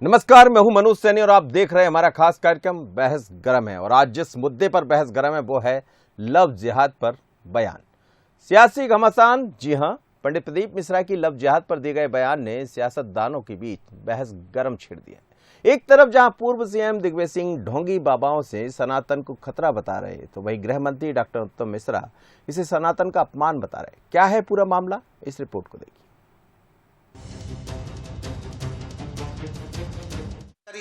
नमस्कार, मैं हूं मनोज सैनी और आप देख रहे हैं हमारा खास कार्यक्रम बहस गरम है। और आज जिस मुद्दे पर बहस गरम है वो है लव जिहाद पर बयान। सियासी घमासान, जी हां, पंडित प्रदीप मिश्रा की लव जिहाद पर दिए गए बयान ने सियासतदानों के बीच बहस गरम छेड़ दी है। एक तरफ जहां पूर्व सीएम दिग्विजय सिंह ढोंगी बाबाओं से सनातन को खतरा बता रहे, तो वहीं गृह मंत्री डॉक्टर उत्तम मिश्रा इसे सनातन का अपमान बता रहे। क्या है पूरा मामला, इस रिपोर्ट को देखिए।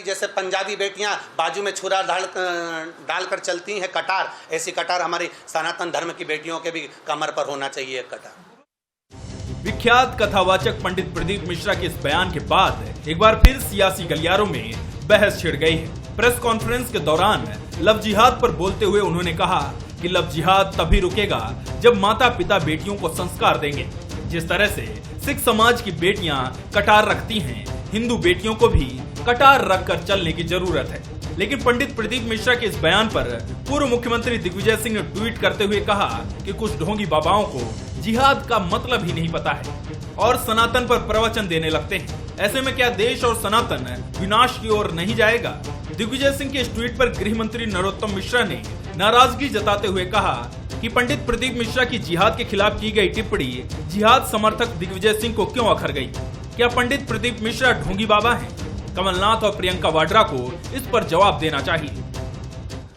जैसे पंजाबी बेटियां बाजू में छुरा डालकर चलती हैं कटार, ऐसी कटार हमारी सनातन धर्म की बेटियों के भी कमर पर होना चाहिए कटार। विख्यात कथावाचक पंडित प्रदीप मिश्रा के इस बयान के बाद एक बार फिर सियासी गलियारों में बहस छिड़ गई है। प्रेस कॉन्फ्रेंस के दौरान लव जिहाद पर बोलते हुए उन्होंने कहा कि लव जिहाद तभी रुकेगा जब माता पिता बेटियों को संस्कार देंगे। जिस तरह से सिख समाज की बेटियां कटार रखती हैं, हिंदू बेटियों को भी कटार रखकर चलने की जरूरत है। लेकिन पंडित प्रदीप मिश्रा के इस बयान पर पूर्व मुख्यमंत्री दिग्विजय सिंह ने ट्वीट करते हुए कहा कि कुछ ढोंगी बाबाओं को जिहाद का मतलब ही नहीं पता है और सनातन पर प्रवचन देने लगते हैं। ऐसे में क्या देश और सनातन विनाश की ओर नहीं जाएगा? दिग्विजय सिंह के इस ट्वीट पर गृह मंत्री नरोत्तम मिश्रा ने नाराजगी जताते हुए कहा कि पंडित प्रदीप मिश्रा की जिहाद के खिलाफ की गई टिप्पणी जिहाद समर्थक दिग्विजय सिंह को क्यों अखर गई? क्या पंडित प्रदीप मिश्रा ढोंगी बाबा हैं? कमलनाथ और प्रियंका वाड्रा को इस पर जवाब देना चाहिए।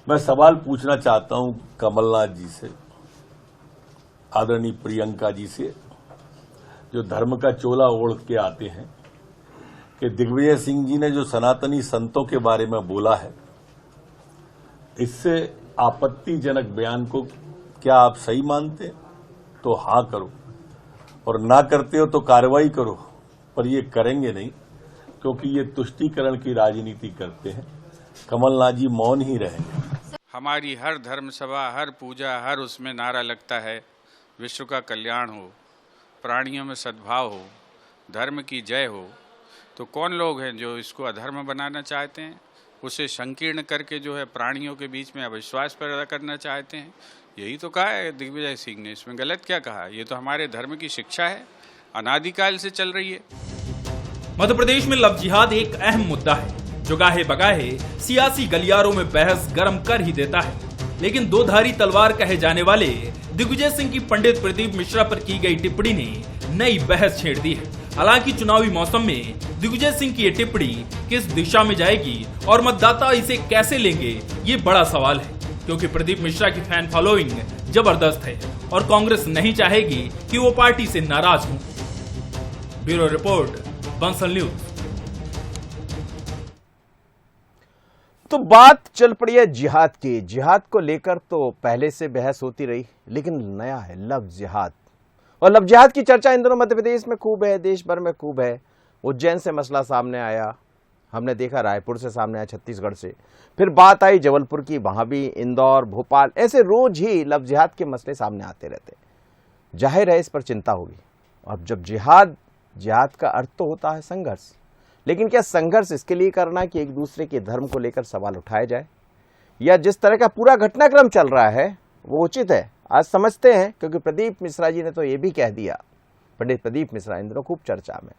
मैं सवाल पूछना चाहता हूं कमलनाथ जी से, आदरणीय प्रियंका जी से, जो धर्म का चोला ओढ़ के आते हैं, कि दिग्विजय सिंह जी ने जो सनातनी संतों के बारे में बोला है, इससे आपत्तिजनक बयान को क्या आप सही मानते तो हाँ करो, और ना करते हो तो कार्रवाई करो, पर ये करेंगे नहीं क्योंकि ये तुष्टीकरण की राजनीति करते हैं। कमलनाथ जी मौन ही रहेंगे। हमारी हर धर्म सभा, हर पूजा, हर उसमें नारा लगता है विश्व का कल्याण हो, प्राणियों में सद्भाव हो, धर्म की जय हो। तो कौन लोग हैं जो इसको अधर्म बनाना चाहते हैं, उसे संकीर्ण करके जो है प्राणियों के बीच में अविश्वास पैदा करना चाहते हैं? यही तो कहा है दिग्विजय सिंह ने, इसमें गलत क्या कहा? ये तो हमारे धर्म की शिक्षा है, अनादिकाल से चल रही है। मध्य प्रदेश में लव जिहाद एक अहम मुद्दा है जो गाहे बगाहे सियासी गलियारों में बहस गर्म कर ही देता है। लेकिन दो धारी तलवार कहे जाने वाले दिग्विजय सिंह की पंडित प्रदीप मिश्रा पर की गई टिप्पणी ने नई बहस छेड़ दी है। हालांकि चुनावी मौसम में दिग्विजय सिंह की ये टिप्पणी किस दिशा में जाएगी और मतदाता इसे कैसे लेंगे, ये बड़ा सवाल है, क्योंकि प्रदीप मिश्रा की फैन फॉलोइंग जबरदस्त है और कांग्रेस नहीं चाहेगी कि वो पार्टी से नाराज हो। Bureau report, Bansal news. तो बात चल पड़ी है जिहाद की। जिहाद को लेकर तो पहले से बहस होती रही, लेकिन नया है लव जिहाद। और लव जिहाद की चर्चा इन दिनों मध्य प्रदेश में खूब है, देश भर में खूब है। उज्जैन से मसला सामने आया, हमने देखा रायपुर से सामने आया, छत्तीसगढ़ से, फिर बात आई जबलपुर की, वहां भी इंदौर, भोपाल, ऐसे रोज ही लव जिहाद के मसले सामने आते रहते। जाहिर है इस पर चिंता होगी। अब जब जिहाद का अर्थ तो होता है संघर्ष, लेकिन क्या संघर्ष इसके लिए करना कि एक दूसरे के धर्म को लेकर सवाल उठाए जाए, या जिस तरह का पूरा घटनाक्रम चल रहा है वो उचित है? आज समझते हैं, क्योंकि प्रदीप मिश्रा जी ने तो ये भी कह दिया, पंडित प्रदीप मिश्रा इन दिनों खूब चर्चा में,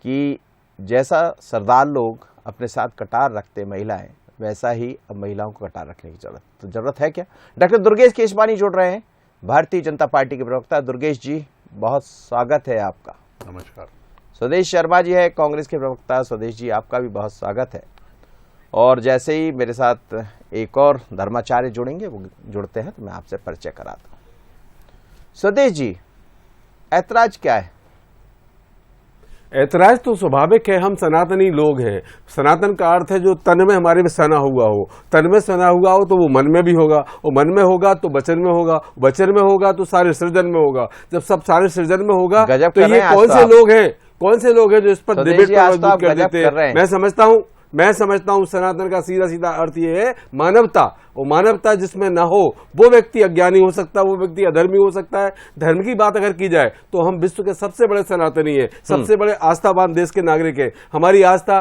कि जैसा सरदार लोग अपने साथ कटार रखते महिलाएं, वैसा ही अब महिलाओं को कटार रखने की जरूरत है क्या? डॉक्टर दुर्गेश केशवानी जुड़ रहे हैं, भारतीय जनता पार्टी के प्रवक्ता। दुर्गेश जी, बहुत स्वागत है आपका। नमस्कार। स्वदेश शर्मा जी है, कांग्रेस के प्रवक्ता। स्वदेश जी, आपका भी बहुत स्वागत है। और जैसे ही मेरे साथ एक और धर्माचार्य जुड़ेंगे, वो जुड़ते हैं, तो मैं आपसे परिचय कराता हूं। स्वदेश जी, ऐतराज क्या है? ऐतराज तो स्वाभाविक है, हम सनातनी लोग हैं। सनातन का अर्थ है जो तन में हमारे में सना हुआ हो। तन में सना हुआ हो तो वो मन में भी होगा, वो मन में होगा तो वचन में होगा, वचन में होगा तो सारे सृजन में होगा। जब सब सारे सृजन में होगा तो ये कौन से लोग हैं जो इस पर डिबेट को मजबूत कर देते हैं? मैं समझता हूं सनातन का सीधा सीधा अर्थ ये है मानवता। और मानवता जिसमें न हो वो व्यक्ति अज्ञानी हो सकता है, वो व्यक्ति अधर्मी हो सकता है। धर्म की बात अगर की जाए तो हम विश्व के सबसे बड़े सनातनी है, सबसे बड़े आस्थावान देश के नागरिक है। हमारी आस्था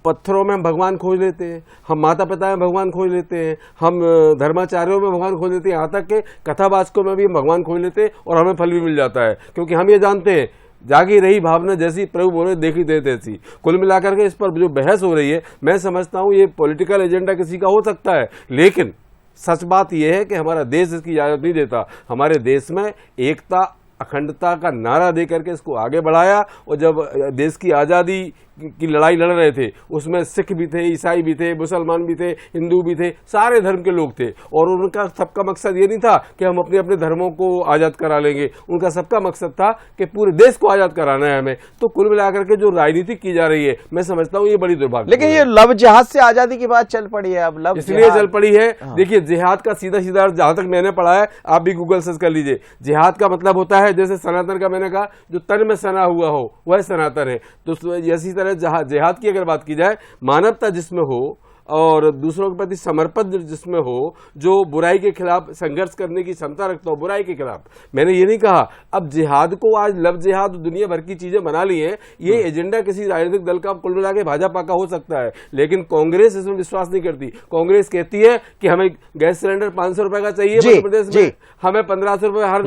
पत्थरों में हम भगवान खोज लेते हैं, हम माता पिता में भगवान खोज लेते हैं, हम धर्माचार्यों में भगवान खोज लेते हैं, यहाँ तक के कथावाचकों में भी हम भगवान खोज लेते हैं और हमें फल भी मिल जाता है। क्योंकि हम ये जानते हैं जागी रही भावना जैसी प्रभु बोले देखी दे तैसी। कुल मिलाकर के इस पर जो बहस हो रही है, मैं समझता हूं ये पॉलिटिकल एजेंडा किसी का हो सकता है, लेकिन सच बात यह है कि हमारा देश इसकी इजाजत नहीं देता। हमारे देश में एकता अखंडता का नारा दे करके इसको आगे बढ़ाया, और जब देश की आज़ादी की लड़ाई लड़ रहे थे उसमें सिख भी थे, ईसाई भी थे, मुसलमान भी थे, हिंदू भी थे, सारे धर्म के लोग थे, और उनका सबका मकसद ये नहीं था कि हम अपने अपने धर्मों को आज़ाद करा लेंगे, उनका सबका मकसद था कि पूरे देश को आज़ाद कराना है हमें। तो कुल मिलाकर के जो राजनीति की जा रही है, मैं समझता हूँ ये बड़ी दुर्भाग्य। लेकिन ये लव जिहाद से आजादी की बात चल पड़ी है, अब लव इसलिए चल पड़ी है। देखिए जिहाद का सीधा सीधा जहां तक मैंने पढ़ा है, आप भी गूगल सर्च कर लीजिए, जिहाद का मतलब होता है जैसे सनातन का मैंने कहा जो तन में सना हुआ हो वह सनातन है। तो इसी तरह जिहाद की अगर बात की जाए, मानवता जिसमें हो और दूसरों के प्रति समर्पण जिसमें हो, जो बुराई के खिलाफ संघर्ष करने की क्षमता रखता हो, बुराई के खिलाफ। मैंने ये नहीं कहा अब जिहाद को आज लव जिहाद दुनिया भर की चीजें बना ली हैं, ये एजेंडा किसी राजनीतिक दल का कुल मिला के भाजपा का हो सकता है, लेकिन कांग्रेस इसमें विश्वास नहीं करती। कांग्रेस कहती है कि हमें गैस सिलेंडर 500 रुपए का चाहिए मध्य प्रदेश में, हमें 1500 रुपए हर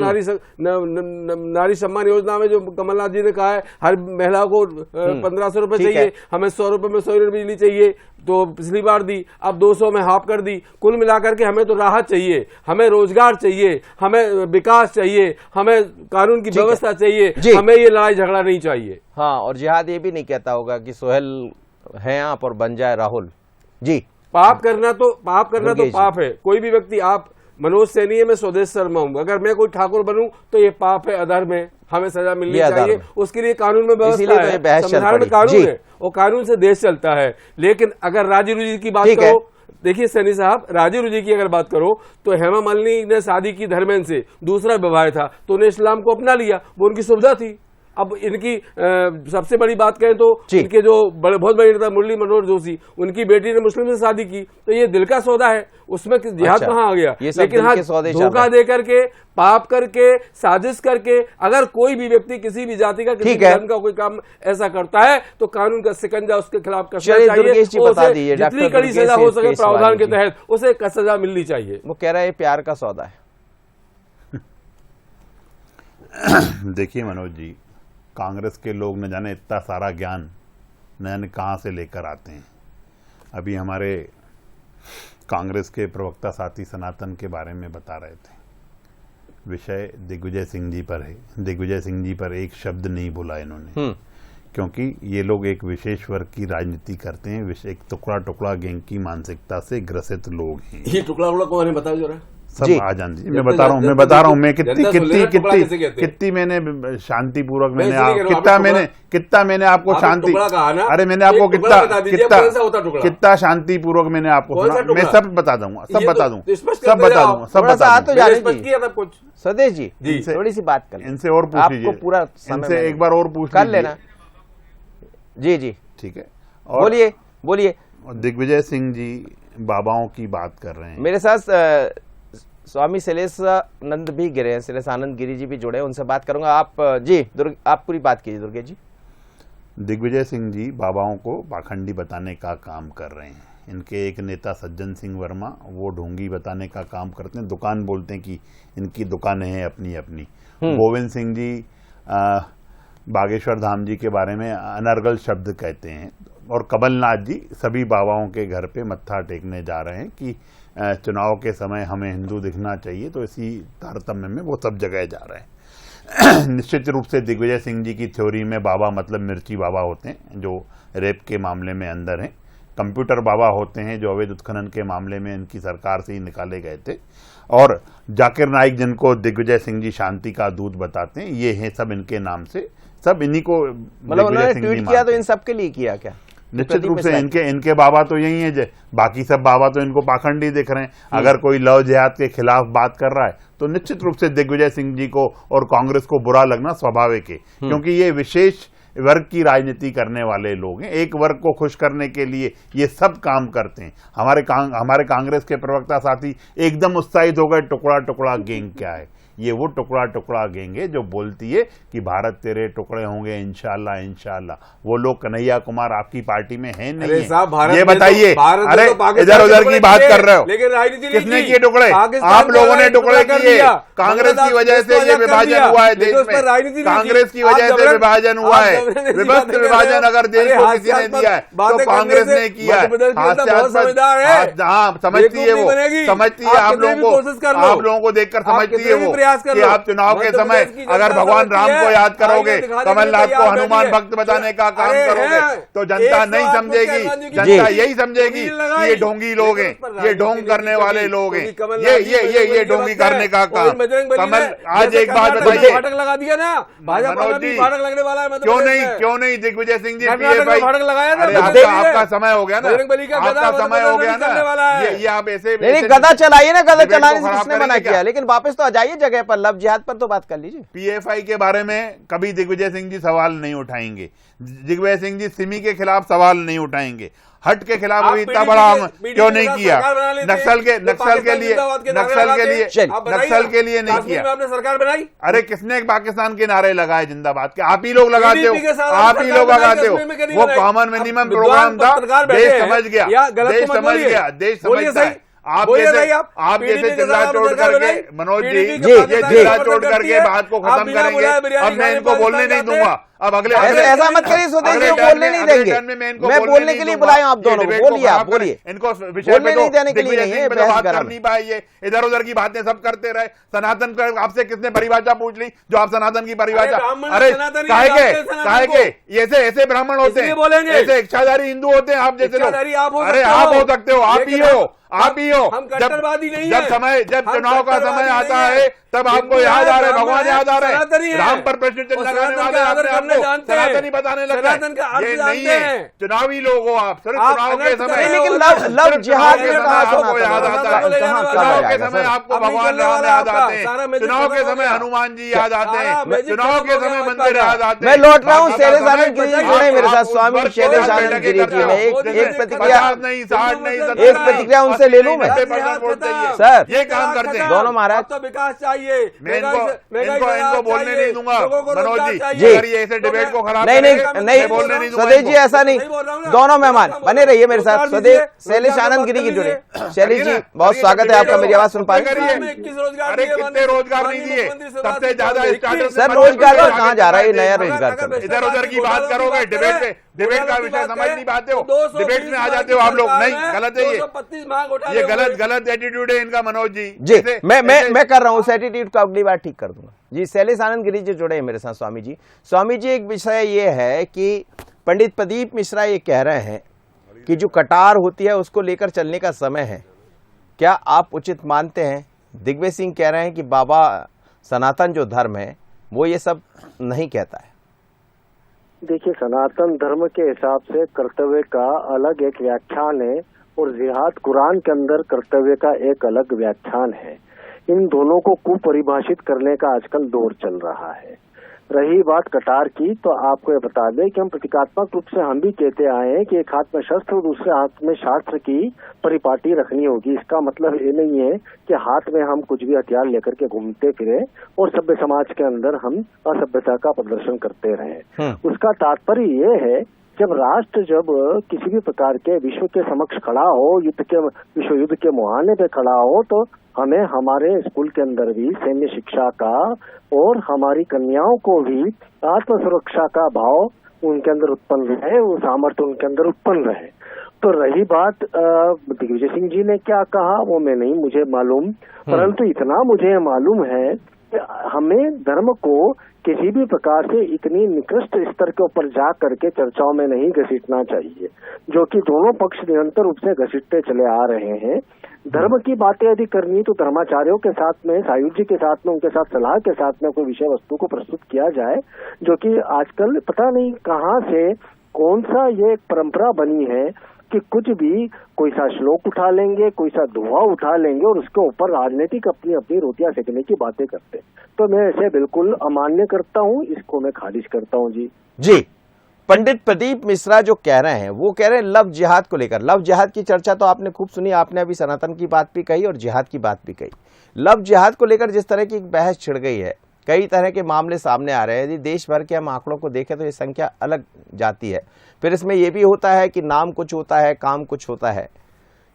नारी सम्मान योजना में जो कमलनाथ जी ने कहा है हर महिला को 1500 रुपए चाहिए, हमें 100 रुपए में 100 यूनिट बिजली चाहिए, तो पिछली बार दी, अब 200 में हाफ कर दी। कुल मिलाकर के हमें तो राहत चाहिए, हमें रोजगार चाहिए, हमें विकास चाहिए, हमें कानून की व्यवस्था चाहिए, हमें ये लड़ाई झगड़ा नहीं चाहिए। हाँ, और जिहाद ये भी नहीं कहता होगा कि सोहेल है आप और बन जाए राहुल जी। पाप करना तो पाप है। कोई भी व्यक्ति, आप मनोज सैनी है, मैं स्वदेश शर्मा हूं, अगर मैं कोई ठाकुर बनूं तो ये पाप है, अधर्म है, हमें सजा मिलनी चाहिए। उसके लिए कानून में व्यवस्था है, संविधान में कानून है, और कानून से देश चलता है। लेकिन अगर राजी रुचि की बात करो, देखिए सैनी साहब, राजी रुचि की अगर बात करो तो हेमा मालिनी ने शादी की धर्मेंद्र से, दूसरा विवाह था तो उन्हें इस्लाम को अपना लिया, वो उनकी सुविधा थी। अब इनकी सबसे बड़ी बात कहें तो इनके जो बहुत बड़े नेता मुरली मनोहर जोशी, उनकी बेटी ने मुस्लिम से शादी की, तो ये दिल का सौदा है, उसमें जिहाद कहाँ आ गया। लेकिन हाँ, धोखा दे करके, पाप करके, साजिश करके अगर कोई भी व्यक्ति किसी भी जाति का, किसी धर्म का कोई काम ऐसा करता है तो कानून का शिकंजा उसके खिलाफ कसना चाहिए, जितनी कड़ी सजा हो सके प्रावधान के तहत उसे सजा मिलनी चाहिए। वो कह रहा है प्यार का सौदा है। देखिए मनोज जी, कांग्रेस के लोग न जाने इतना सारा ज्ञान न जाने कहाँ से लेकर आते हैं। अभी हमारे कांग्रेस के प्रवक्ता साथी सनातन के बारे में बता रहे थे, विषय दिग्विजय सिंह जी पर है। दिग्विजय सिंह जी पर एक शब्द नहीं बोला इन्होंने, क्योंकि ये लोग एक विशेष वर्ग की राजनीति करते हैं, एक टुकड़ा टुकड़ा गैंग की मानसिकता से ग्रसित लोग हैं। ये टुकड़ा टुकड़ा कौन है बताओ जरा। सब आजान जी, मैं बता रहा हूँ मैं कितनी मैंने शांतिपूर्वक कितना मैंने आपको शांति, अरे मैंने आपको कितना शांतिपूर्वक मैंने आपको, मैं सब बता दूंगा, स्वदेश जी थोड़ी सी बात कर, इनसे और पूछ लीजिए, पूरा इनसे एक बार और पूछ कर लेना। जी ठीक है, बोलिए। दिग्विजय सिंह जी बाबाओं की बात कर रहे हैं, मेरे साथ स्वामी शैलेशानंद भी गिरे हैं, शैलेशानंद गिरी जी भी जुड़े हैं, उनसे बात करूंगा। आप जी आप पूरी बात कीजिए दुर्गे जी। दिग्विजय सिंह जी बाबाओं को पाखंडी बताने का काम कर रहे हैं। इनके एक नेता सज्जन सिंह वर्मा, वो ढोंगी बताने का काम करते हैं, दुकान बोलते हैं कि इनकी दुकानें हैं अपनी अपनी। गोविंद सिंह जी बागेश्वर धाम जी के बारे में अनर्गल शब्द कहते हैं, और कमलनाथ जी सभी बाबाओं के घर पे मत्था टेकने जा रहे हैं कि चुनाव के समय हमें हिंदू दिखना चाहिए, तो इसी तारतम्य में वो सब जगह जा रहे हैं। निश्चित रूप से दिग्विजय सिंह जी की थ्योरी में बाबा मतलब मिर्ची बाबा होते हैं, जो रेप के मामले में अंदर हैं। कंप्यूटर बाबा होते हैं, जो अवैध उत्खनन के मामले में इनकी सरकार से ही निकाले गए थे। और जाकिर नाइक, जिनको दिग्विजय सिंह जी शांति का दूत बताते हैं, ये हैं सब इनके नाम से, सब इन्हीं को मतलब उन्होंने ट्वीट किया तो इन सबके लिए किया क्या? निश्चित रूप से इनके बाबा तो यही है, बाकी सब बाबा तो इनको पाखंडी दिख रहे हैं। अगर कोई लव जिहाद के खिलाफ बात कर रहा है तो निश्चित रूप से दिग्विजय सिंह जी को और कांग्रेस को बुरा लगना स्वाभाविक है, क्योंकि ये विशेष वर्ग की राजनीति करने वाले लोग हैं। एक वर्ग को खुश करने के लिए ये सब काम करते हैं। हमारे कांग्रेस के प्रवक्ता साथी एकदम उत्साहित हो गए, टुकड़ा टुकड़ा गैंग क्या है। ये वो टुकड़ा टुकड़ा गैंग है जो बोलती है कि भारत तेरे टुकड़े होंगे इंशाल्लाह इंशाल्लाह। वो लोग कन्हैया कुमार आपकी पार्टी में है नहीं अरे है। साहब, भारत ये में तो- बताइए, भारत में अरे तो पाकिस्तान इधर के उधर टुकड़े की बात किए, कर रहे हो, लेकिन राजनीति नहीं किसने की। किए टुकड़े? पाकिस्तान आप को लोगों ने टुकड़ा टुकड़े कर किए। दिया। कांग्रेस की वजह से ये विभाजन हुआ है देश में, कांग्रेस की वजह से विभाजन हुआ है। विभक्त विभाजन अगर देश को किसी ने दिया है तो कांग्रेस ने किया है। हाँ, समझती है वो, समझती है आप लोगों को देखकर समझती है वो कि आप चुनाव के समय अगर भगवान राम को याद करोगे, कमलनाथ को हनुमान भक्त बताने का काम करोगे तो जनता नहीं समझेगी। जनता यही समझेगी कि ये ढोंगी लोग हैं, ये ढोंग करने वाले लोग हैं, ये ढोंगी करने का काम। कमल, आज एक बात बताइए, फाटक लगा दिया ना, मनोज जी, फाटक लगने वाला है। क्यों नहीं दिग्विजय सिंह जी PFI फाटक लगाया ना, आपका समय हो गया ना, आपका समय हो गया ना, ये आप ऐसे नहीं गदा चलाइए ना, गदा चलाने से किसने मना किया? लेकिन वापस तो आ जाइए जगह पर, लव जिहाद पर तो बात कर लीजिए। PFI के बारे में कभी दिग्विजय सिंह जी सवाल नहीं उठाएंगे, दिग्विजय सिंह जी सिमी के खिलाफ सवाल नहीं उठाएंगे, हट के खिलाफ अभी इतना बड़ा हम क्यों नहीं किया? नक्सल के लिए नहीं किया। आपने सरकार बनाई? अरे किसने पाकिस्तान के नारे लगाए जिंदाबाद के? आप ही लोग लगाते हो, आप ही लोग लगाते हो। वो कॉमन मिनिमम प्रोग्राम था, देश समझ गया, देश समझ गया। आप जैसे चिल्ला चोट करके, मनोज जी, ये चिल्ला चोट करके बात को खत्म करेंगे। अब मैं इनको बोलने नहीं दूंगा। अब अगले ऐसा मत करिए स्वदेश जी, बोलने नहीं देंगे। मैं बोलने के लिए बुलाया आप दोनों को, बोलिए आप, बोलिए। इनको विषय बोलने नहीं देने के लिए नहीं है, बात कर नहीं पाए, ये इधर उधर की बातें सब करते रहे। सनातन को आपसे किसने परिभाषा पूछ ली जो आप सनातन की परिभाषा? अरे काहे के ऐसे ब्राह्मण होते हैं, ऐसे इच्छाधारी हिंदू होते हैं आप जैसे लोग? अरे आप हो सकते हो, आप ही हो। जब चुनाव का समय आता है तब आपको याद आ रहे, भगवान याद आ रहे, राम पर प्रश्न चिन्ह लगाने वाले आपने आपको सनातनी बताने लगा। ये नहीं है, चुनावी लोग हो आप, सिर्फ चुनाव के समय। लेकिन लव जिहाद के समय आपको याद आता है, चुनाव के समय आपको भगवान राम याद आते हैं, चुनाव के समय हनुमान जी याद आते हैं, चुनाव के समय मंदिर याद आते हैं। मैं लौट रहा हूँ, शैलेश आनंद गिरी जी जुड़े मेरे साथ, स्वामी शैलेश आनंद गिरी जी ने एक प्रतिक्रिया, 50 नहीं 60 नहीं, एक प्रतिक्रिया उनसे ले लूं मैं? सर, ये काम करते हैं दोनों महाराज। तो विकास चाहिए, मैं इनको बोलने नहीं दूंगा मनोज जी, जी। अगर ये ऐसे डिबेट को खराब नहीं बोलने नहीं दूंगा स्वदेश जी, इनको। ऐसा नहीं, दोनों मेहमान बने रहिए मेरे साथ। स्वदेश शैलेश आनंद गिरी जी जुड़े। शैलेश जी बहुत स्वागत है आपका, मेरी आवाज सुन पाए? अरे कितने रोजगार नहीं दिए? सबसे ज्यादा स्टार्टअप। सर रोजगार कहाँ जा रहा है? नया रोजगार कर रहे हैं। इधर उधर की बात करोगे, डिबेट का विषय समझ नहीं पाते हो, डिबेट में आ जाते हो आप लोग। नहीं, गलत है ये गलत एटीट्यूड है इनका मनोज जी। जी मैं कर रहा हूँ उस एटीट्यूड को, अगली बार ठीक कर दूंगा जी। शैलेश आनंद गिरी जी जुड़े हैं मेरे साथ। स्वामी जी, एक विषय ये है कि पंडित प्रदीप मिश्रा ये कह रहे हैं कि जो कटार होती है उसको लेकर चलने का समय है, क्या आप उचित मानते हैं? दिग्विजय सिंह कह रहे हैं कि बाबा सनातन जो धर्म है वो ये सब नहीं कहता है। देखिए, सनातन धर्म के हिसाब से कर्तव्य का अलग एक व्याख्यान है और जिहाद कुरान के अंदर कर्तव्य का एक अलग व्याख्यान है। इन दोनों को कुपरिभाषित करने का आजकल दौर चल रहा है। रही बात कटार की, तो आपको ये बता दें कि हम प्रतीकात्मक रूप से हम भी कहते आए हैं कि एक हाथ में शस्त्र और दूसरे हाथ में शास्त्र की परिपाटी रखनी होगी। इसका मतलब ये नहीं है कि हाथ में हम कुछ भी हथियार लेकर के घूमते फिरे और सभ्य समाज के अंदर हम असभ्यता का प्रदर्शन करते रहे। उसका तात्पर्य ये है, जब राष्ट्र जब किसी भी प्रकार के विश्व के समक्ष खड़ा हो, विश्व युद्ध के मुहाने पे खड़ा हो, तो हमें हमारे स्कूल के अंदर भी सैन्य शिक्षा का और हमारी कन्याओं को भी आत्म सुरक्षा का भाव उनके अंदर उत्पन्न रहे, वो सामर्थ्य उनके अंदर उत्पन्न रहे। तो रही बात दिग्विजय सिंह जी ने क्या कहा वो मैं नहीं मुझे मालूम, परंतु इतना मुझे मालूम है कि हमें धर्म को किसी भी प्रकार से इतनी निकृष्ट स्तर के ऊपर जा करके चर्चाओं में नहीं घसीटना चाहिए, जो कि दोनों पक्ष निरंतर रूप से घसीटते चले आ रहे हैं। धर्म की बातें यदि करनी तो धर्माचार्यों के साथ में, सायुज्य जी के साथ में, उनके साथ सलाह के साथ में कोई विषय वस्तु को प्रस्तुत किया जाए, जो कि आजकल पता नहीं कहाँ से कौन सा ये परंपरा बनी है कि कुछ भी कोई सा श्लोक उठा लेंगे, कोई सा दोहा उठा लेंगे और उसके ऊपर राजनीतिक अपनी अपनी रोटियां सेकने की बातें करते। तो मैं इसे बिल्कुल अमान्य करता हूँ, इसको मैं खारिज करता हूँ। जी पंडित प्रदीप मिश्रा जो कह रहे हैं वो कह रहे हैं लव जिहाद को लेकर। लव जिहाद की चर्चा तो आपने खूब सुनी, आपने अभी सनातन की बात भी कही और जिहाद की बात भी कही। लव जिहाद को लेकर जिस तरह की बहस छिड़ गई है, कई तरह के मामले सामने आ रहे हैं। यदि देश भर के हम आंकड़ों को देखें तो ये संख्या अलग जाती है। फिर इसमें यह भी होता है कि नाम कुछ होता है, काम कुछ होता है,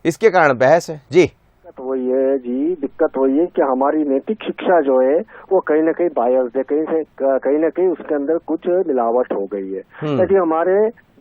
इसके कारण बहस है। जी दिक्कत वही है जी, दिक्कत वही है कि हमारी नैतिक शिक्षा जो है वो कहीं ना कहीं बायस्ड है, कहीं ना कहीं उसके अंदर कुछ मिलावट हो गई है। यदि हमारे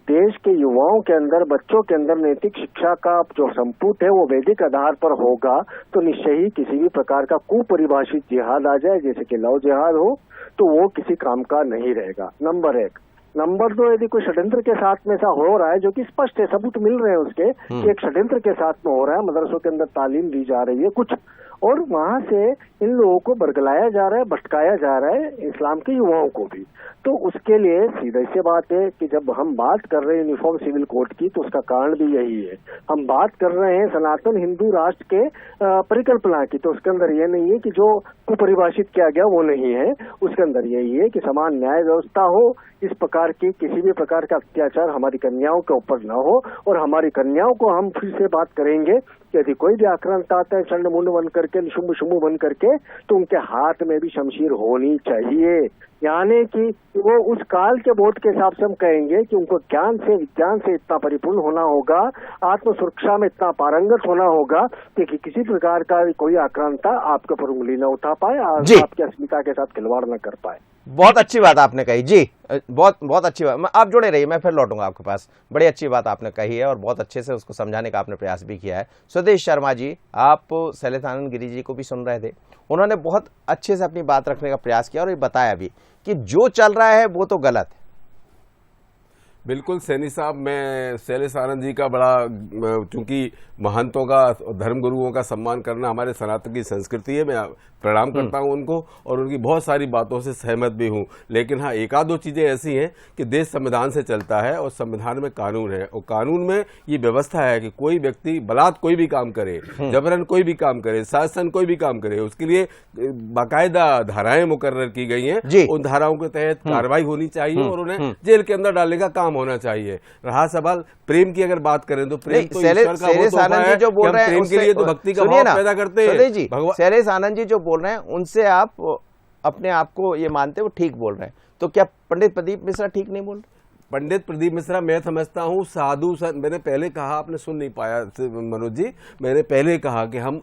देश के युवाओं के अंदर, बच्चों के अंदर नैतिक शिक्षा का जो संपुट है वो वैदिक आधार पर होगा तो निश्चय ही किसी भी प्रकार का कुपरिभाषित जिहाद आ जाए, जैसे कि लव जिहाद हो, तो वो किसी काम का नहीं रहेगा। नंबर 1। नंबर 2, यदि कोई षड्यंत्र के साथ में ऐसा हो रहा है, जो कि स्पष्ट है, सबूत मिल रहे हैं उसके कि एक षड्यंत्र के साथ में हो रहा है, मदरसों के अंदर तालीम दी जा रही है कुछ, और वहां से इन लोगों को बरगलाया जा रहा है, भटकाया जा रहा है, इस्लाम के युवाओं को भी। तो उसके लिए सीधी सी बात है कि जब हम बात कर रहे हैं यूनिफॉर्म सिविल कोड की, तो उसका कारण भी यही है। हम बात कर रहे हैं सनातन हिंदू राष्ट्र के परिकल्पना की, तो उसके अंदर ये नहीं है कि जो कुपरिभाषित किया गया वो नहीं है। उसके अंदर यही है कि समान न्याय व्यवस्था हो, इस प्रकार की किसी भी प्रकार का अत्याचार हमारी कन्याओं के ऊपर न हो, और हमारी कन्याओं को हम फिर से बात करेंगे कि यदि कोई भी आक्रांत आता है चंड मुंड बन करके, शुंभ शुंभ बन करके, तो उनके हाथ में भी शमशीर होनी चाहिए। यानी कि वो उस काल के बोध के हिसाब से हम कहेंगे कि उनको ज्ञान से, विज्ञान से इतना परिपूर्ण होना होगा, आत्म सुरक्षा में इतना पारंगत होना होगा कि किसी प्रकार का कोई आक्रांता आपके ऊपर उंगली न उठा पाए, आपकी अस्मिता के साथ खिलवाड़ न कर पाए। बहुत अच्छी बात आपने कही जी, बहुत अच्छी बात। आप जुड़े रहिए, मैं फिर लौटूंगा आपके पास। बड़ी अच्छी बात आपने कही है और बहुत अच्छे से उसको समझाने का आपने प्रयास भी किया है। स्वदेश शर्मा जी, आप शैलेशानंद गिरी जी को भी सुन रहे थे, उन्होंने बहुत अच्छे से अपनी बात रखने का प्रयास किया और ये बताया भी कि जो चल रहा है वो तो गलत है। बिल्कुल सैनी साहब, मैं शैलेशानंद जी का बड़ा, चूंकि महंतों का, धर्म गुरुओं का सम्मान करना हमारे सनातन की संस्कृति है, मैं प्रणाम करता हूं उनको और उनकी बहुत सारी बातों से सहमत भी हूं। लेकिन हाँ, एक आध दो चीजें ऐसी हैं कि देश संविधान से चलता है और संविधान में कानून है, और कानून में ये व्यवस्था है कि कोई व्यक्ति बलात् कोई भी काम करे, जबरन कोई भी काम करे, शासन कोई भी काम करे, उसके लिए बाकायदा धाराएं मुकर्रर की गई हैं। उन धाराओं के तहत कार्रवाई होनी चाहिए और उन्हें जेल के अंदर डालने का काम होना चाहिए। रहा सवाल प्रेम की, अगर बात करें तो प्रेम तो ईश्वर का वो तोहफा है, जो बोल रहे हैं प्रेम के लिए तो भक्ति का भाव पैदा करते हैं। शैलेशानंद जी जो बोल रहे हैं उनसे आप अपने आप को ये मानते हो ठीक बोल रहे हैं, तो क्या पंडित प्रदीप मिश्रा ठीक नहीं बोल रहे? पंडित प्रदीप मिश्रा मैं समझता हूँ साधु संत, मैंने पहले कहा, आपने सुन नहीं पाया मनोज जी, मैंने पहले कहा कि हम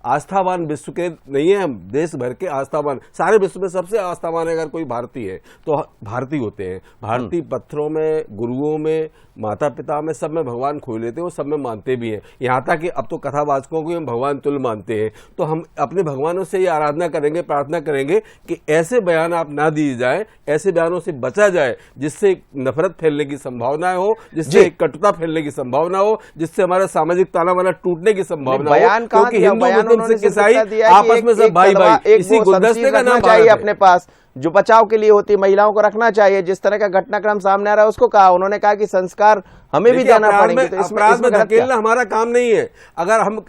आस्थावान विश्व के नहीं है, हम देश भर के आस्थावान, सारे विश्व में सबसे आस्थावान अगर कोई भारतीय है तो भारतीय होते हैं। भारतीय पत्थरों में, गुरुओं में, माता पिता में, सब में भगवान खोए लेते हैं, वो सब में मानते भी हैं। यहाँ तक कि अब तो कथावाचकों को हम भगवान तुल्य मानते हैं। तो हम अपने भगवानों से ये आराधना करेंगे, प्रार्थना करेंगे कि ऐसे बयान आप ना दिए जाए, ऐसे बयानों से बचा जाए जिससे नफरत फैलने की संभावना हो, जिससे कटुता फैलने की संभावना हो, जिससे हमारा सामाजिक तानाबाना टूटने की संभावना हो। क्योंकि हिंदू, मुस्लिम, सिख, ईसाई आपस में सब भाई भाई, इसी गुलदस्ते का नाम चाहिए अपने पास जो बचाव के लिए होती, महिलाओं को रखना चाहिए। जिस तरह का घटनाक्रम सामने आ रहा है उसको कहा, उन्होंने कहा कि संस्कार हमें भी देना पड़ेगा। तो अपराध में धकेलना हमारा काम नहीं है। अगर हम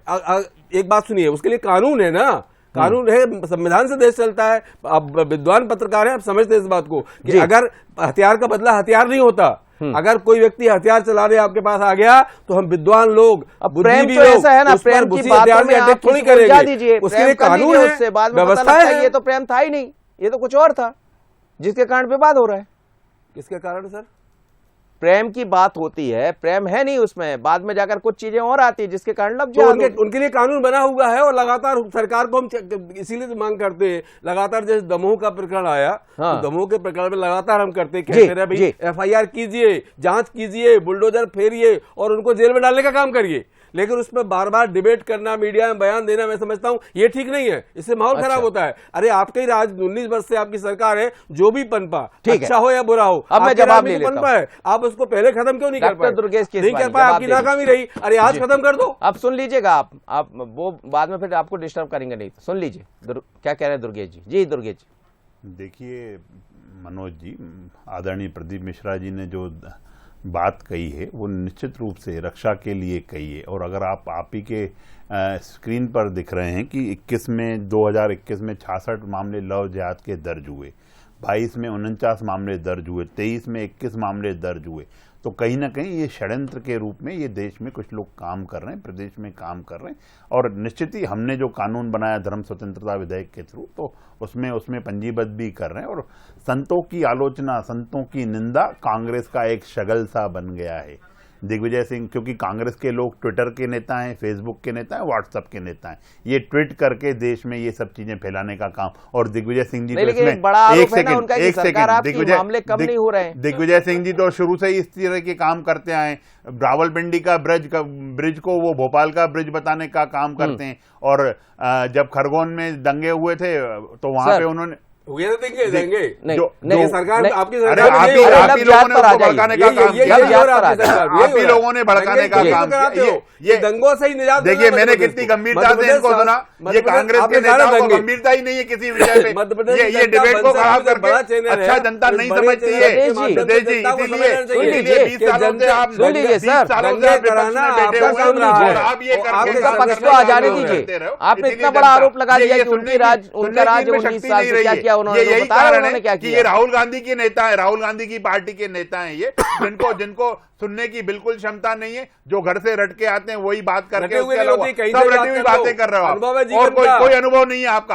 एक बात सुनिए, उसके लिए कानून है ना, कानून है, संविधान से देश चलता है। अब विद्वान पत्रकार हैं, आप समझते हैं इस बात को कि अगर हथियार का बदला हथियार नहीं होता, अगर कोई व्यक्ति हथियार चलाने आपके पास आ गया तो हम विद्वान लोग, बुद्धिजीवी लोग ऐसा है ना, प्रेम की बातों में आप थोड़ी करेंगे। दीजिए, उसके लिए कानून है, उससे बाद में व्यवस्था है। ये तो प्रेम था ही नहीं, ये तो कुछ और था जिसके कारण विवाद हो रहा है। किसके कारण सर? प्रेम की बात होती है, प्रेम है नहीं उसमें, बाद में जाकर कुछ चीजें और आती है जिसके कारण लग जाए। उनके लिए कानून बना हुआ है और लगातार सरकार को हम इसीलिए तो मांग करते हैं। लगातार जैसे दमोह का प्रकरण आया, तो दमोह के प्रकरण में लगातार हम करते कहते रहे भाई FIR कीजिए, जांच कीजिए, बुलडोजर फेरिए और उनको जेल में डालने का काम करिए। लेकिन उसमें बार बार डिबेट करना, मीडिया में बयान देना, मैं समझता हूं ये ठीक नहीं है, इससे माहौल खराब होता है। अरे आपके ही राज 19 वर्ष से आपकी सरकार है, जो भी पनपा, अच्छा हो या बुरा हो, अब मैं जवाब ले लेता हूं। आप उसको पहले खत्म क्यों नहीं कर पाए? नहीं कर पाए, आपकी नाकामी रही। अरे आज खत्म कर दो। अब सुन लीजिएगा आप वो बाद में फिर आपको डिस्टर्ब करेंगे नहीं, सुन लीजिए क्या कह रहे हैं दुर्गेश जी। जी दुर्गेश जी। देखिए मनोज जी, आदरणीय प्रदीप मिश्रा जी ने जो बात कही है वो निश्चित रूप से रक्षा के लिए कही है। और अगर आप ही के स्क्रीन पर दिख रहे हैं कि 2021 में 66 मामले लव जिहाद के दर्ज हुए, 22 में 49 मामले दर्ज हुए, 23 में 21 मामले दर्ज हुए। तो कहीं ना कहीं ये षड्यंत्र के रूप में ये देश में कुछ लोग काम कर रहे हैं, प्रदेश में काम कर रहे हैं। और निश्चित ही हमने जो कानून बनाया धर्म स्वतंत्रता विधेयक के थ्रू, तो उसमें पंजीबद्ध भी कर रहे हैं। और संतों की आलोचना, संतों की निंदा कांग्रेस का एक शगल सा बन गया है। दिग्विजय सिंह, क्योंकि कांग्रेस के लोग ट्विटर के नेता हैं, फेसबुक के नेता हैं, व्हाट्सएप के नेता हैं, ये ट्वीट करके देश में ये सब चीजें फैलाने का काम। और दिग्विजय सिंह जी तो इसमें दिग्विजय सिंह जी तो शुरू से ही इस तरह के काम करते आए। रावलपिंडी का ब्रिज को वो भोपाल का ब्रिज बताने का काम करते हैं। और जब खरगोन में दंगे हुए थे तो वहां पे उन्होंने हुए तो देंगे नहीं सरकार, आपकी आप ही लोगों ने उसको भड़काने का काम किया, आप ही लोगों ने भड़काने का काम किया। ये दंगों से ही निजात। देखिए मैंने कितनी गंभीरता से इनको सुना, ये कांग्रेस के नेताओं को गंभीरता ही नहीं है किसी विषय पे। ये डिबेट को खराब करके अच्छा जनता नहीं समझती है। सुदेश जी, इसीलिए 20 सालों से आप आप ये पक्ष तो आ जाने दीजिए। आपने इतना बड़ा आरोप लगा दिया कि उनका राज 19 साल से क्या किया उन्होंने, यही बताया कारण उन्होंने क्या है कि किया। ये राहुल गांधी के नेता है, राहुल गांधी की पार्टी के नेता हैं ये, जिनको सुनने की बिल्कुल क्षमता नहीं है। जो घर से रट के आते हैं वही बात करके सब रटी हुई बातें कर रहे हो और कोई अनुभव नहीं है आपका।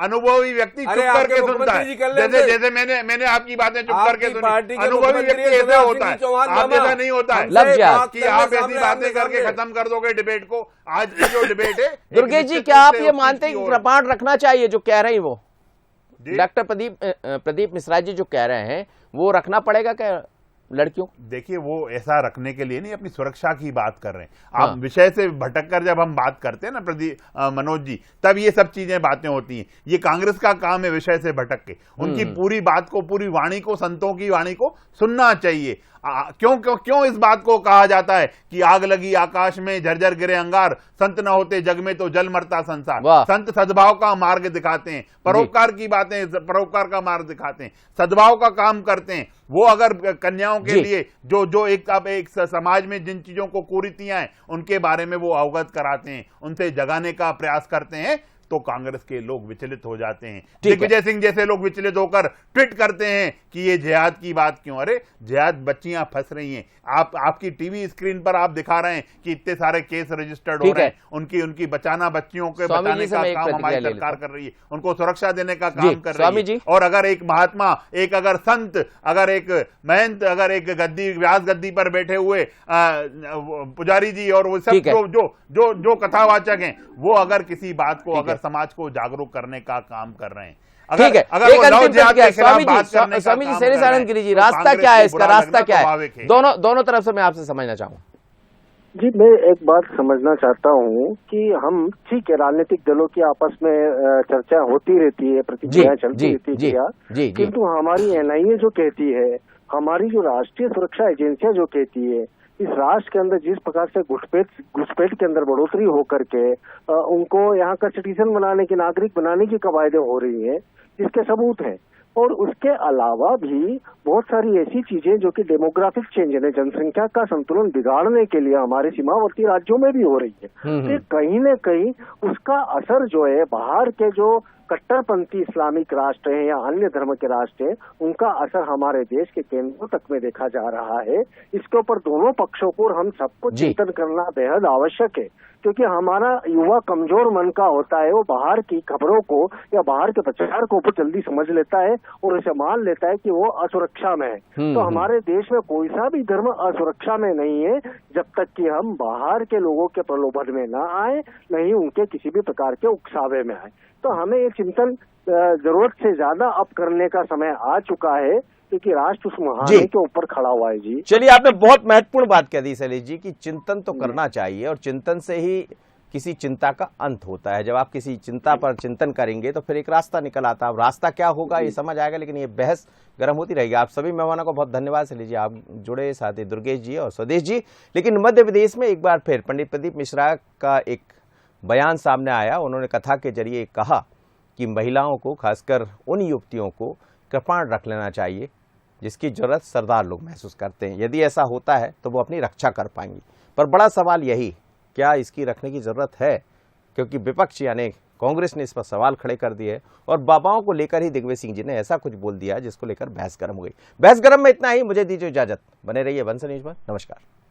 अनुभवी व्यक्ति चुप करके सुनता है। जैसे मैंने आपकी बातें चुप करके सुनी। अनुभवी व्यक्ति ऐसा होता है, आप जैसा नहीं होता है कि आप ऐसी बातें करके खत्म कर दोगे डिबेट को। आज की जो डिबेट है, दुर्गेश जी, क्या आप ये मानते हैं कि कृपाण रखना चाहिए जो कह रहे हैं वो डॉक्टर प्रदीप मिश्रा जी जो कह रहे हैं वो रखना पड़ेगा क्या लड़कियों? देखिए वो ऐसा रखने के लिए नहीं, अपनी सुरक्षा की बात कर रहे हैं आप। विषय से भटक कर जब हम बात करते हैं ना मनोज जी, तब ये सब चीजें बातें होती हैं। ये कांग्रेस का काम है विषय से भटक के उनकी पूरी बात को, पूरी वाणी को, संतों की वाणी को सुनना चाहिए। क्यों इस बात को कहा जाता है कि आग लगी आकाश में, झरझर गिरे अंगार, संत न होते जग में तो जल मरता संसार। संत सद्भाव का मार्ग दिखाते हैं, परोपकार की बातें, परोपकार का मार्ग दिखाते हैं, सद्भाव का काम करते हैं। वो अगर कन्याओं के लिए जो एक समाज में जिन चीजों को कुरीतियां हैं उनके बारे में वो अवगत कराते हैं, उनसे जगाने का प्रयास करते हैं, तो कांग्रेस के लोग विचलित हो जाते हैं। दिग्विजय सिंह जैसे लोग विचलित होकर ट्वीट करते हैं कि ये जिहाद की बात क्यों। अरे जिहाद, बच्चियां फंस रही हैं। आपकी टीवी स्क्रीन पर आप दिखा रहे हैं कि इतने सारे केस रजिस्टर्ड हो रहे हैं। उनकी बचाना, बच्चियों के बचाने का काम हमारी सरकार कर रही है, उनको सुरक्षा देने का काम कर रही है। और अगर एक महात्मा, एक अगर संत, अगर एक महंत, अगर एक व्यास गद्दी पर बैठे हुए पुजारी जी और वो सब जो कथावाचक हैं, वो अगर किसी बात को, अगर समाज को जागरूक करने का काम कर रहे हैं, ठीक है। स्वामी जी, शैलेश आनंद गिरी जी, रास्ता क्या है इसका? रास्ता क्या है? दोनों तरफ से मैं आपसे समझना चाहूँ। जी, मैं एक बात समझना चाहता हूँ कि हम ठीक है, राजनीतिक दलों की आपस में चर्चा होती रहती है, प्रतिक्रिया चलती रहती है, किंतु हमारी एनआईए जो कहती है, हमारी जो राष्ट्रीय सुरक्षा एजेंसियां जो कहती है, इस राष्ट्र के अंदर जिस प्रकार से घुसपैठ के अंदर बढ़ोतरी होकर के उनको यहाँ का सिटीजन बनाने की, नागरिक बनाने की कवायदें हो रही हैं, जिसके सबूत हैं। और उसके अलावा भी बहुत सारी ऐसी चीजें जो कि डेमोग्राफिक चेंज है, जनसंख्या का संतुलन बिगाड़ने के लिए हमारे सीमावर्ती राज्यों में भी हो रही है। तो कहीं न कहीं उसका असर जो है, बाहर के जो कट्टरपंथी इस्लामिक राष्ट्र हैं या अन्य धर्म के राष्ट्र हैं, उनका असर हमारे देश के केंद्रों तक में देखा जा रहा है। इसके ऊपर दोनों पक्षों को और हम सबको चिंतन करना बेहद आवश्यक है, क्योंकि हमारा युवा कमजोर मन का होता है। वो बाहर की खबरों को या बाहर के प्रचार को जल्दी समझ लेता है और उसे मान लेता है कि वो असुरक्षा में है। तो हमारे देश में कोई सा भी धर्म असुरक्षा में नहीं है, जब तक कि हम बाहर के लोगों के प्रलोभन में न आए, नहीं उनके किसी भी प्रकार के उकसावे में आए। तो हमें ये चिंतन जरूरत से ज्यादा अब करने का समय आ चुका है, क्योंकि राष्ट्र उस मुहाने के ऊपर खड़ा हुआ है। जी चलिए, आपने बहुत महत्वपूर्ण बात कह दी शैलेश जी, कि चिंतन तो करना चाहिए और चिंतन से ही किसी चिंता का अंत होता है। जब आप किसी चिंता पर चिंतन करेंगे तो फिर एक रास्ता निकल आता है। अब रास्ता क्या होगा ये समझ आएगा, लेकिन ये बहस गर्म होती रहेगी। आप सभी मेहमानों को बहुत धन्यवाद शैलेश जी, आप जुड़े, साथ ही दुर्गेश जी और स्वदेश जी। लेकिन मध्य प्रदेश में एक बार फिर पंडित प्रदीप मिश्रा का एक बयान सामने आया। उन्होंने कथा के जरिए कहा कि महिलाओं को, खासकर उन युवतियों को कृपाण रख लेना चाहिए जिसकी जरूरत सरदार लोग महसूस करते हैं। यदि ऐसा होता है तो वो अपनी रक्षा कर पाएंगी। पर बड़ा सवाल यही, क्या इसकी रखने की जरूरत है? क्योंकि विपक्ष यानी कांग्रेस ने इस पर सवाल खड़े कर दिए और बाबाओं को लेकर ही दिग्विजय सिंह जी ने ऐसा कुछ बोल दिया जिसको लेकर बहस गर्म हो गई। बहस गर्म में इतना ही, मुझे दीजिए इजाजत, बने रहिए वंश न्यूज पर। नमस्कार।